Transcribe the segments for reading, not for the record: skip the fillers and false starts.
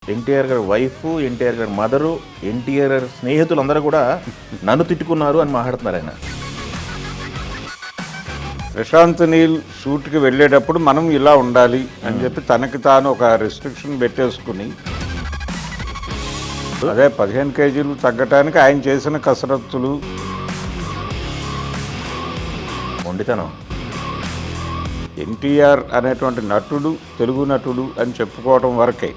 ఎన్టీఆర్ గారి వైఫ్, ఎన్టీఆర్ గారి మదరు, ఎన్టీఆర్ గారి స్నేహితులు అందరూ కూడా నన్ను తిట్టుకున్నారు అని మాట్లాడుతున్నారు ఆయన. ప్రశాంత్ నీల్ షూట్కి వెళ్ళేటప్పుడు మనం ఇలా ఉండాలి అని చెప్పి తనకి తాను ఒక రెస్ట్రిక్షన్ పెట్టేసుకుని అదే 15 కేజీలు తగ్గటానికి ఆయన చేసిన కసరత్తులు మొండితనం. ఎన్టీఆర్ అనేటువంటి నటుడు తెలుగు నటుడు అని చెప్పుకోవడం వరకే.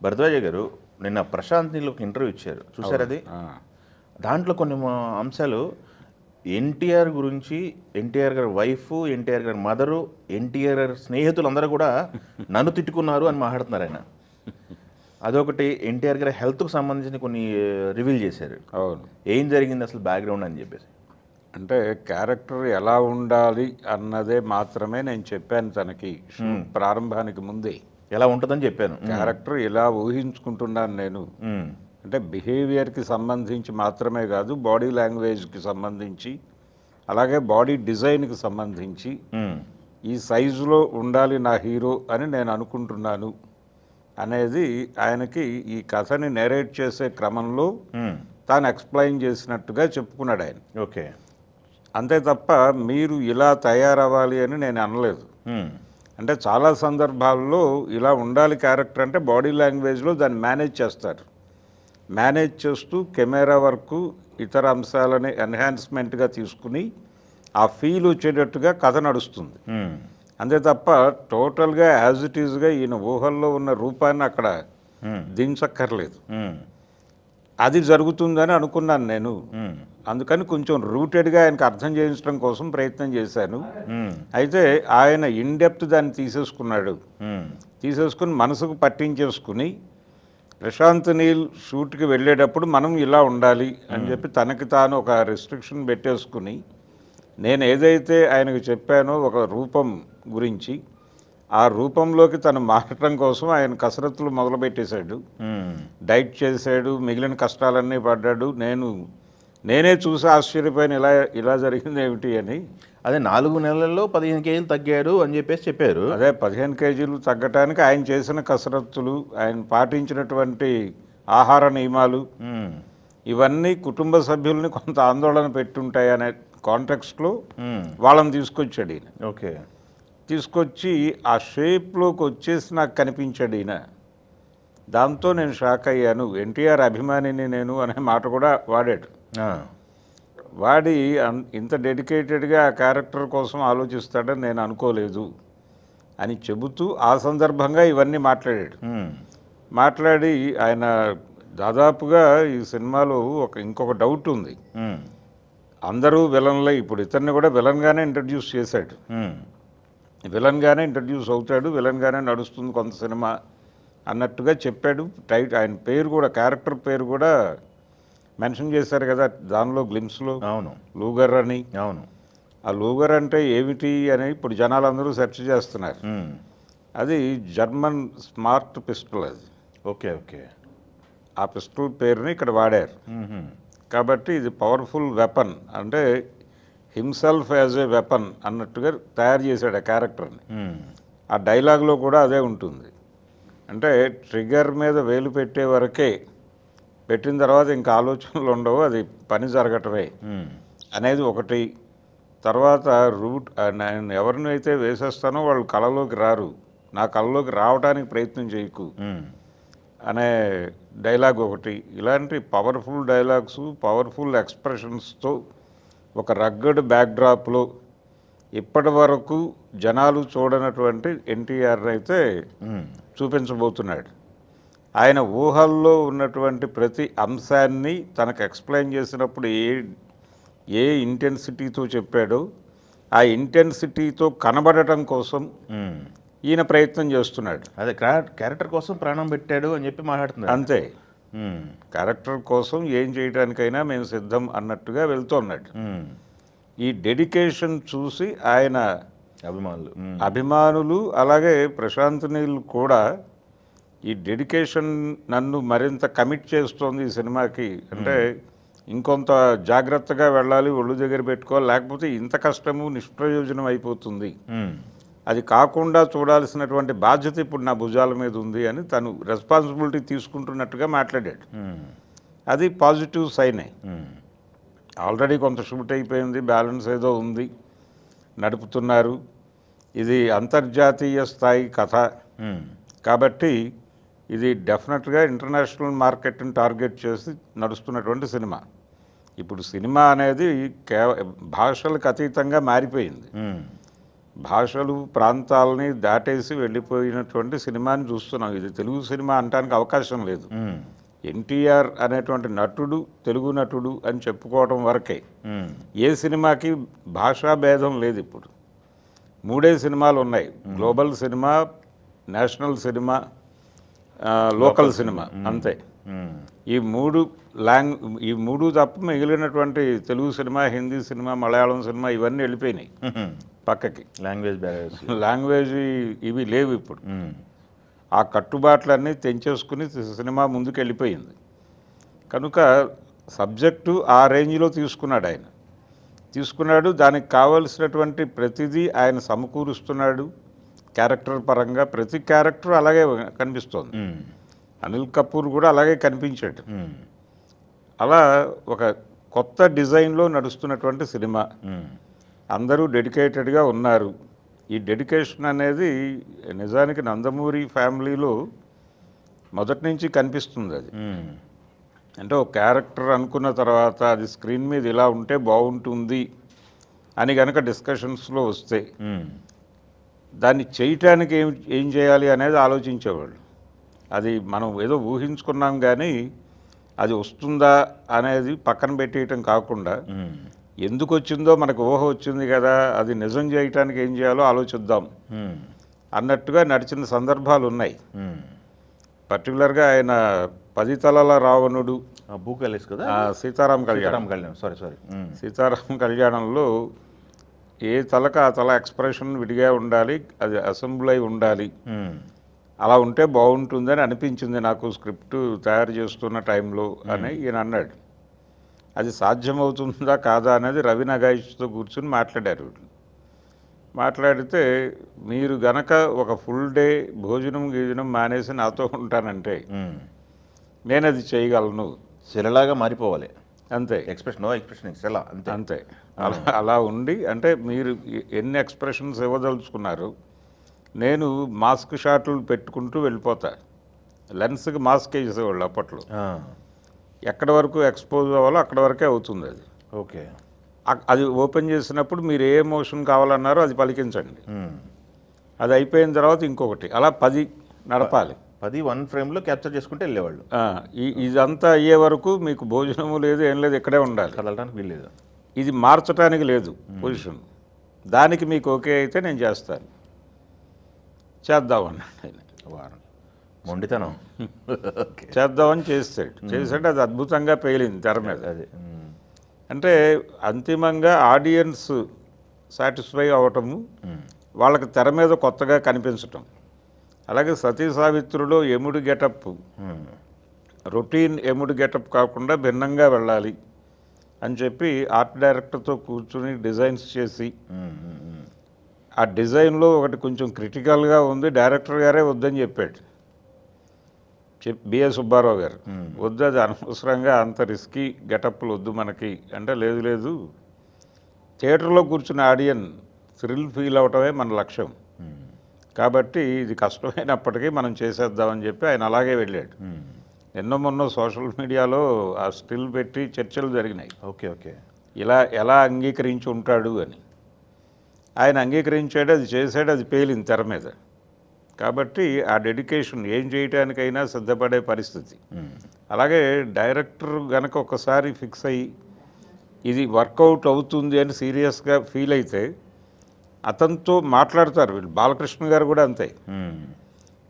భరద్వాజ గారు నిన్న ప్రశాంత్ నీల్ ఒక ఇంటర్వ్యూ ఇచ్చారు, చూసారు అది? దాంట్లో కొన్ని అంశాలు ఎన్టీఆర్ గురించి, ఎన్టీఆర్ గారి వైఫ్, ఎన్టీఆర్ గారి మదరు, ఎన్టీఆర్ గారి స్నేహితులు అందరూ కూడా నన్ను తిట్టుకున్నారు అని మాట్లాడుతున్నారు ఆయన. అదొకటి. ఎన్టీఆర్ గారి హెల్త్కు సంబంధించిన కొన్ని రివీల్ చేశారు. అవును, ఏం జరిగింది అసలు బ్యాక్గ్రౌండ్ అని చెప్పేసి. అంటే క్యారెక్టర్ ఎలా ఉండాలి అన్నదే మాత్రమే నేను చెప్పాను తనకి ప్రారంభానికి ముందే. ఎలా ఉంటుందని చెప్పాను. క్యారెక్టర్ ఇలా ఊహించుకుంటున్నాను నేను. అంటే బిహేవియర్కి సంబంధించి మాత్రమే కాదు, బాడీ లాంగ్వేజ్కి సంబంధించి, అలాగే బాడీ డిజైన్కి సంబంధించి ఈ సైజులో ఉండాలి నా హీరో అని నేను అనుకుంటున్నాను అనేది ఆయనకి ఈ కథని నెరేట్ చేసే క్రమంలో తాను ఎక్స్ప్లెయిన్ చేసినట్టుగా చెప్పుకున్నాడు ఆయన. ఓకే. అంతే తప్ప మీరు ఇలా తయారవ్వాలి అని నేను అనలేదు. అంటే చాలా సందర్భాల్లో ఇలా ఉండాలి క్యారెక్టర్ అంటే బాడీ లాంగ్వేజ్లో దాన్ని మేనేజ్ చేస్తారు. మేనేజ్ చేస్తూ కెమెరా వర్క్ ఇతర అంశాలని ఎన్హాన్స్మెంట్గా తీసుకుని ఆ ఫీల్ వచ్చేటట్టుగా కథ నడుస్తుంది. అంతే తప్ప టోటల్గా యాజ్ ఇట్ ఈజ్గా ఈయన ఊహల్లో ఉన్న రూపాన్ని అక్కడ దించక్కర్లేదు. అది జరుగుతుందని అనుకున్నాను నేను. అందుకని కొంచెం రూటెడ్గా ఆయనకు అర్థం చేయించడం కోసం ప్రయత్నం చేశాను. అయితే ఆయన ఇన్డెప్త్ దాన్ని తీసేసుకుని మనసుకు పట్టించేసుకుని ప్రశాంత్ నీల్ షూట్కి వెళ్ళేటప్పుడు మనం ఇలా ఉండాలి అని చెప్పి తనకి తాను ఒక రెస్ట్రిక్షన్ పెట్టేసుకుని, నేను ఏదైతే ఆయనకు చెప్పానో ఒక రూపం గురించి, ఆ రూపంలోకి తను మారటం కోసం ఆయన కసరత్తులు మొదలుపెట్టేశాడు. డైట్ చేశాడు, మిగిలిన కష్టాలన్నీ పడ్డాడు. నేనే చూసి ఆశ్చర్యపోయిన ఇలా జరిగింది ఏమిటి అని. అదే 4 నెలల్లో 15 కేజీలు తగ్గాడు అని చెప్పేసి చెప్పారు. అదే 15 కేజీలు తగ్గటానికి ఆయన చేసిన కసరత్తులు, ఆయన పాటించినటువంటి ఆహార నియమాలు, ఇవన్నీ కుటుంబ సభ్యుల్ని కొంత ఆందోళన పెట్టుంటాయి అనే కాంటెక్స్ట్లో వాళ్ళని తీసుకొచ్చాడు ఈయన. ఓకే. తీసుకొచ్చి ఆ షేప్లోకి వచ్చేసి నాకు కనిపించాడు ఈయన. దాంతో నేను షాక్ అయ్యాను. ఎన్టీఆర్ అభిమానిని నేను అనే మాట కూడా వాడాడు. వాడి ఇంత డెడికేటెడ్గా ఆ క్యారెక్టర్ కోసం ఆలోచిస్తాడని నేను అనుకోలేదు అని చెబుతూ ఆ సందర్భంగా ఇవన్నీ మాట్లాడి ఆయన దాదాపుగా ఈ సినిమాలో ఇంకొక డౌట్ ఉంది. అందరూ విలన్లే, ఇప్పుడు ఇతన్ని కూడా విలన్గానే ఇంట్రడ్యూస్ చేశాడు. విలన్గానే ఇంట్రడ్యూస్ అవుతాడు, విలన్గానే నడుస్తుంది కొంత సినిమా అన్నట్టుగా చెప్పాడు. ఆయన పేరు కూడా, క్యారెక్టర్ పేరు కూడా మెన్షన్ చేశారు కదా దానిలో గ్లిమ్స్లో. అవును, లూగర్ అని. అవును. ఆ లూగర్ అంటే ఏమిటి అని ఇప్పుడు జనాలందరూ సెర్చ్ చేస్తున్నారు. అది జర్మన్ స్మార్ట్ పిస్టల్. అది ఓకే. ఓకే. ఆ పిస్టల్ పేరుని ఇక్కడ వాడారు. కాబట్టి ఇది పవర్ఫుల్ వెపన్, అంటే హిమ్సెల్ఫ్ యాజ్ ఏ వెపన్ అన్నట్టుగా తయారు చేశాడు ఆ క్యారెక్టర్ని. ఆ డైలాగ్లో కూడా అదే ఉంటుంది. అంటే ట్రిగ్గర్ మీద వేలు పెట్టే వరకే, పెట్టిన తర్వాత ఇంకా ఆలోచనలు ఉండవు, అది పని జరగటమే అనేది ఒకటి. తర్వాత నేను ఎవరినైతే వేసేస్తానో వాళ్ళు కళలోకి రారు, నా కళలోకి రావడానికి ప్రయత్నం చేయకు అనే డైలాగ్ ఒకటి. ఇలాంటి పవర్ఫుల్ డైలాగ్స్, పవర్ఫుల్ ఎక్స్ప్రెషన్స్తో ఒక రగ్గడ్ బ్యాక్డ్రాప్లో ఇప్పటి వరకు జనాలు చూడనటువంటి ఎన్టీఆర్ అయితే చూపించబోతున్నాడు. ఆయన ఊహల్లో ఉన్నటువంటి ప్రతి అంశాన్ని తనకు ఎక్స్ప్లెయిన్ చేసినప్పుడు ఏ ఇంటెన్సిటీతో చెప్పాడో ఆ ఇంటెన్సిటీతో కనబడటం కోసం ఈయన ప్రయత్నం చేస్తున్నాడు. అదే క్యారెక్టర్ కోసం ప్రాణం పెట్టాడు అని చెప్పి మాట్లాడుతున్నాడు. అంతే, క్యారెక్టర్ కోసం ఏం చేయడానికైనా మేము సిద్ధం అన్నట్టుగా వెళ్తున్నాడు. ఈ డెడికేషన్ చూసి ఆయన అభిమానులు అలాగే ప్రశాంత్ నీల్ కూడా ఈ డెడికేషన్ నన్ను మరింత కమిట్ చేస్తోంది ఈ సినిమాకి, అంటే ఇంకొంత జాగ్రత్తగా వెళ్ళాలి, ఒళ్ళు దగ్గర పెట్టుకోవాలి, లేకపోతే ఇంత కష్టము నిష్ప్రయోజనం అయిపోతుంది అది కాకుండా చూడాల్సినటువంటి బాధ్యత ఇప్పుడు నా భుజాల మీద ఉంది అని తను రెస్పాన్సిబిలిటీ తీసుకుంటున్నట్టుగా మాట్లాడాడు. అది పాజిటివ్ సైనే. ఆల్రెడీ కొంత షూట్ అయిపోయింది, బ్యాలెన్స్ ఏదో ఉంది, నడుపుతున్నారు. ఇది అంతర్జాతీయ స్థాయి కథ కాబట్టి ఇది డెఫినెట్గా ఇంటర్నేషనల్ మార్కెట్ని టార్గెట్ చేసి నడుస్తున్నటువంటి సినిమా. ఇప్పుడు సినిమా అనేది భాషలకు అతీతంగా మారిపోయింది. భాషలు ప్రాంతాలని దాటేసి వెళ్ళిపోయినటువంటి సినిమాని చూస్తున్నాం. ఇది తెలుగు సినిమా అనడానికి అవకాశం లేదు. ఎన్టీఆర్ అనేటువంటి నటుడు తెలుగు నటుడు అని చెప్పుకోవడం వరకే. ఏ సినిమాకి భాషా భేదం లేదు. ఇప్పుడు 3 సినిమాలు ఉన్నాయి: global cinema, national cinema, local cinema, అంతే. ఈ మూడు తప్ప మిగిలినటువంటి Telugu cinema, Hindi cinema, Malayalam cinema ఇవన్నీ వెళ్ళిపోయినాయి పక్కకి. లాంగ్వేజ్ ఇవి లేవు ఇప్పుడు. ఆ కట్టుబాట్లన్నీ తెంచేసుకుని సినిమా ముందుకు వెళ్ళిపోయింది. కనుక సబ్జెక్టు ఆ రేంజ్లో తీసుకున్నాడు. దానికి కావలసినటువంటి ప్రతిదీ ఆయన సమకూరుస్తున్నాడు. క్యారెక్టర్ పరంగా ప్రతి క్యారెక్టర్ అలాగే కనిపిస్తోంది. అనిల్ కపూర్ కూడా అలాగే కనిపించాడు. అలా ఒక కొత్త డిజైన్లో నడుస్తున్నటువంటి సినిమా. అందరూ డెడికేటెడ్గా ఉన్నారు. ఈ డెడికేషన్ అనేది నిజానికి నందమూరి ఫ్యామిలీలో మొదటి నుంచి కనిపిస్తుంది. అది అంటే ఒక క్యారెక్టర్ అనుకున్న తర్వాత అది స్క్రీన్ మీద ఇలా ఉంటే బాగుంటుంది అని కనుక డిస్కషన్స్లో వస్తే దాన్ని చేయటానికి ఏం చేయాలి అనేది ఆలోచించేవాళ్ళు. అది మనం ఏదో ఊహించుకున్నాం కానీ అది వస్తుందా అనేది పక్కన పెట్టేయటం కాకుండా ఎందుకు వచ్చిందో మనకు ఊహ వచ్చింది కదా, అది నిజం చేయటానికి ఏం చేయాలో ఆలోచిద్దాం అన్నట్టుగా నడిచిన సందర్భాలు ఉన్నాయి. పర్టికులర్గా ఆయన 10 తలల రావణుడు, సీతారాం కళ్యాణంలో ఏ తలకు ఆ తల ఎక్స్ప్రెషన్ విడిగా ఉండాలి, అది అసెంబ్లీ అయి ఉండాలి. అలా ఉంటే బాగుంటుందని అనిపించింది నాకు స్క్రిప్ట్ తయారు చేస్తున్న టైంలో అని ఈయన అన్నాడు. అది సాధ్యమవుతుందా కాదా అనేది రవి నగాయిష్తో కూర్చుని మాట్లాడారు. మాట్లాడితే మీరు గనక ఒక ఫుల్ డే భోజనం మానేసి నాతో ఉంటానంటే నేను అది చేయగలను. శిలలాగా మారిపోవాలి అంతే. ఎక్స్ప్రెషన్ శిల అంతే. అలా ఉండి అంటే మీరు ఎన్ని ఎక్స్ప్రెషన్స్ ఇవ్వదలుచుకున్నారు, నేను మాస్క్ షాట్లు పెట్టుకుంటూ వెళ్ళిపోతా. లెన్స్కి మాస్క్ వేసేవాళ్ళు అప్పట్లో. ఎక్కడి వరకు ఎక్స్పోజ్ అవ్వాలో అక్కడ వరకే అవుతుంది అది. ఓకే. అది ఓపెన్ చేసినప్పుడు మీరు ఏ ఎమోషన్ కావాలన్నారో అది పలికించండి. అది అయిపోయిన తర్వాత ఇంకొకటి, అలా 10 నడపాలి. 10 1 ఫ్రేమ్లో క్యాప్చర్ చేసుకుంటే వెళ్ళేవాళ్ళు. ఇదంతా అయ్యే వరకు మీకు భోజనము లేదు, ఏం లేదు, ఇక్కడే ఉండాలి, కదలడానికి వీల్లేదు. ఇది మార్చడానికి లేదు పొజిషన్. దానికి మీకు ఓకే అయితే నేను చేద్దామన్నాడు. మొండితనం. చేద్దామని చేసాడు. అది అద్భుతంగా పేలింది తెర మీద. అంటే అంతిమంగా ఆడియన్స్ సాటిస్ఫై అవ్వటము, వాళ్ళకి తెర మీద కొత్తగా కనిపించటం. అలాగే సతీ సావిత్రిలో యముడి గెటప్ రొటీన్ యముడి గెటప్ కాకుండా భిన్నంగా వెళ్ళాలి అని చెప్పి ఆర్ట్ డైరెక్టర్తో కూర్చుని డిజైన్స్ చేసి, ఆ డిజైన్లో ఒకటి కొంచెం క్రిటికల్గా ఉంది, డైరెక్టర్ గారే వద్దని చెప్పాడు. బిఎస్ సుబ్బారావు గారు వద్దు, అది అనవసరంగా అంత రిస్కీ గెటప్లు వద్దు మనకి అంటే, లేదు థియేటర్లో కూర్చున్న ఆడియన్ థ్రిల్ ఫీల్ అవటమే మన లక్ష్యం కాబట్టి ఇది కష్టమైనప్పటికీ మనం చేసేద్దామని చెప్పి ఆయన అలాగే వెళ్ళాడు. ఎన్నో మొన్న సోషల్ మీడియాలో ఆ స్టిల్ పెట్టి చర్చలు జరిగినాయి. ఓకే. ఇలా ఎలా అంగీకరించి ఉంటాడు అని. ఆయన అంగీకరించాడు, అది చేశాడు, అది పేలింది తెర మీద. కాబట్టి ఆ డెడికేషన్ ఏం చేయటానికైనా సిద్ధపడే పరిస్థితి. అలాగే డైరెక్టర్ గనక ఒకసారి ఫిక్స్ అయ్యి ఇది వర్కౌట్ అవుతుంది అని సీరియస్గా ఫీల్ అయితే అతనితో మాట్లాడతారు వీళ్ళు. బాలకృష్ణ గారు కూడా అంతే.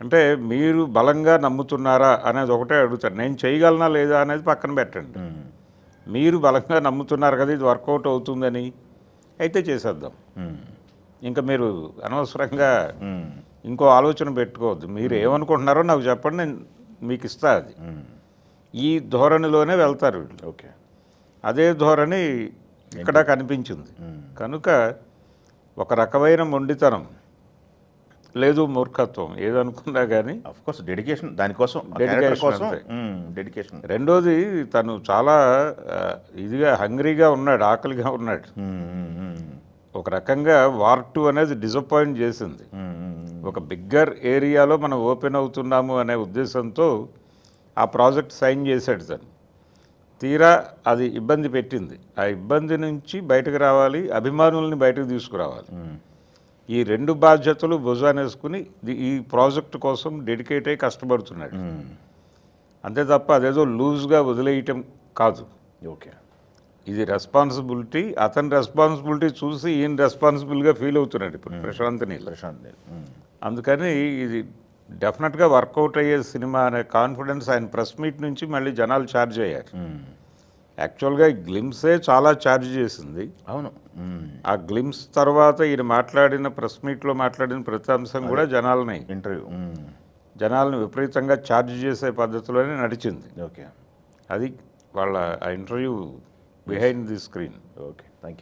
అంటే మీరు బలంగా నమ్ముతున్నారా అనేది ఒకటే అడుగుతారు. నేను చేయగలనా లేదా అనేది పక్కన పెట్టండి. మీరు బలంగా నమ్ముతున్నారు కదా ఇది వర్కౌట్ అవుతుందని, అయితే చేసేద్దాం. ఇంకా మీరు అనవసరంగా ఇంకో ఆలోచన పెట్టుకోవద్దు. మీరు ఏమనుకుంటున్నారో నాకు చెప్పండి, నేను మీకు ఇస్తా. అది ఈ ధోరణిలోనే వెళ్తారు వీళ్ళు. ఓకే. అదే ధోరణి ఇక్కడ కనిపించింది. కనుక ఒక రకమైన మొండితనం లేదు మూర్ఖత్వం ఏదనుకున్నా కానీ. అఫ్ కోర్స్ డెడికేషన్ దానికోసం క్యారెక్టర్ Dedication కోసం అంతే. డెడికేషన్. రెండోది తను చాలా ఇదిగా హంగ్రీగా ఉన్నాడు, ఆకలిగా ఉన్నాడు. ఒక రకంగా వార్ 2 అనేది డిసప్పాయింట్ చేసింది. ఒక బిగ్గర్ ఏరియాలో మనం ఓపెన్ అవుతున్నాము అనే ఉద్దేశంతో ఆ ప్రాజెక్ట్ సైన్ చేశాడు తను. తీరా అది ఇబ్బంది పెట్టింది. ఆ ఇబ్బంది నుంచి బయటకు రావాలి, అభిమానుల్ని బయటకు తీసుకురావాలి. ఈ 2 బాధ్యతలు భుజానేసుకుని ఈ ప్రాజెక్ట్ కోసం డెడికేట్ అయి కష్టపడుతున్నాడు. అంతే తప్ప అదేదో లూజ్గా వదిలేయటం కాదు. ఓకే. ఇది రెస్పాన్సిబిలిటీ. అతని రెస్పాన్సిబిలిటీ చూసి ఈయన రెస్పాన్సిబుల్గా ఫీల్ అవుతున్నాడు ఇప్పుడు ప్రశాంత్ నీల్. అందుకని ఇది డెఫినెట్గా వర్కౌట్ అయ్యే సినిమా అనే కాన్ఫిడెన్స్ ఆయన ప్రెస్ మీట్ నుంచి మళ్ళీ జనాలు ఛార్జ్ అయ్యారు. యాక్చువల్గా గ్లిమ్సే చాలా ఛార్జ్ చేసింది. అవును. ఆ గ్లిమ్స్ తర్వాత ఈయన మాట్లాడిన ప్రెస్ మీట్లో మాట్లాడిన ప్రతి అంశం కూడా జనాలను విపరీతంగా ఛార్జ్ చేసే పద్ధతిలోనే నడిచింది. ఓకే. అది వాళ్ళ ఆ interview behind the screen. Okay, thank you.